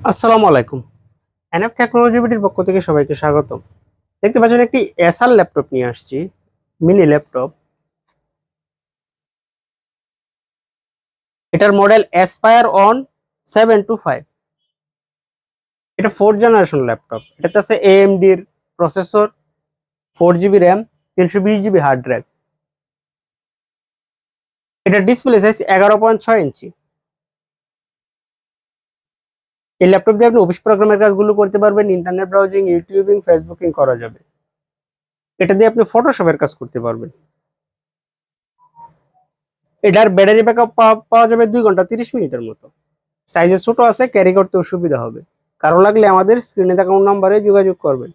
আসসালামু আলাইকুম। NF technology বিডির পক্ষ থেকে সবাইকে স্বাগতম। দেখতে পাচ্ছেন একটি এসার ল্যাপটপ নিয়ে আসছি, মিনি ল্যাপটপ। এটার মডেল অ্যাসপায়ার অন 725। এটা 4th জেনারেশন ল্যাপটপ। এটাতে আছে AMD এর processor, 4 GB RAM, 320 GB hard drive. এটা ডিসপ্লে সাইজ 11.6 ইঞ্চি। এই ল্যাপটপ দিয়ে আপনি অফিস প্রোগ্রামের কাজগুলো করতে পারবেন, ইন্টারনেট ব্রাউজিং, ইউটিউবিং, ফেসবুকিং করা যাবে। এটা দিয়ে আপনি ফটোশপের কাজ করতে পারবেন। এটার ব্যাটারি ব্যাকআপ পাওয়া যাবে 2 ঘন্টা 30 মিনিটের মতো। সাইজে ছোট আছে, ক্যারি করতে সুবিধা হবে। কারো লাগলে আমাদের স্ক্রিনে থাকা নাম্বারে যোগাযোগ করবেন।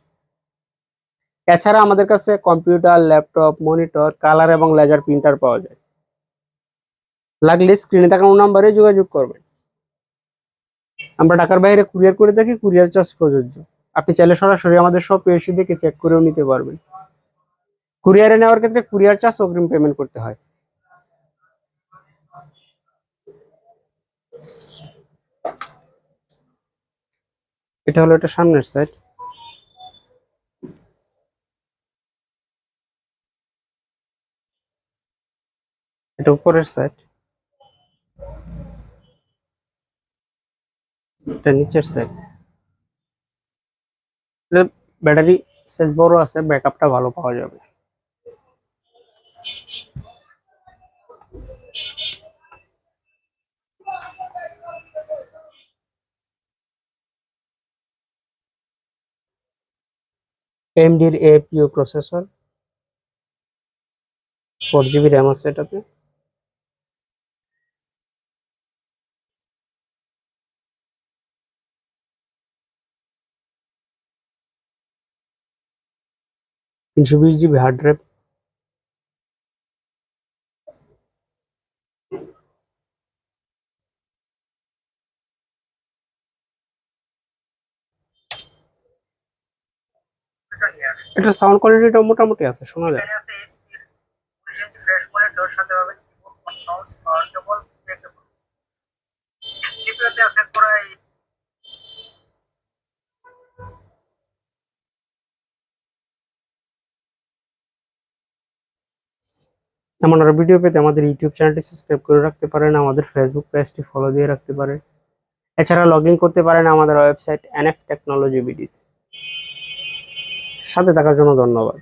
এছাড়া আমাদের কাছে কম্পিউটার, ল্যাপটপ, মনিটর, কালার এবং লেজার প্রিন্টার পাওয়া যায়। লাগলে স্ক্রিনে থাকা নাম্বারে যোগাযোগ করবেন। আমরা ঢাকার বাইরে কুরিয়ার করে থাকি, কুরিয়ার চার্জ প্রযোজ্য। আপনি চাইলে সরাসরি আমাদের শপে এসে দেখে চেক করেও নিতে পারবেন। কুরিয়ারে নেওয়ার ক্ষেত্রে কুরিয়ার চার্জ অগ্রিম পেমেন্ট করতে হয়। এটা হলো এটা সামনের সাইড। এটা উপরের সাইড। এটা নিচের সাইড। ব্যাটারি সাইজ বড় আছে, ব্যাকআপটা ভালো পাওয়া যাবে। AMD এর APU প্রসেসর, 4 GB র্যাম আছে এটাতে। 320 GB হার্ড ড্রাইভ। এটা সাউন্ড কোয়ালিটিটা মোটামুটি আছে, শোনা যায়। এমন আরো ভিডিও পেতে আমাদের ইউটিউব চ্যানেলটি সাবস্ক্রাইব করে রাখতে পারেন, আমাদের ফেসবুক পেজটি ফলো দিয়ে রাখতে পারেন। এছাড়া লগ ইন করতে পারেন আমাদের ওয়েবসাইট NF টেকনোলজি বিডি। সাথে থাকার জন্য ধন্যবাদ।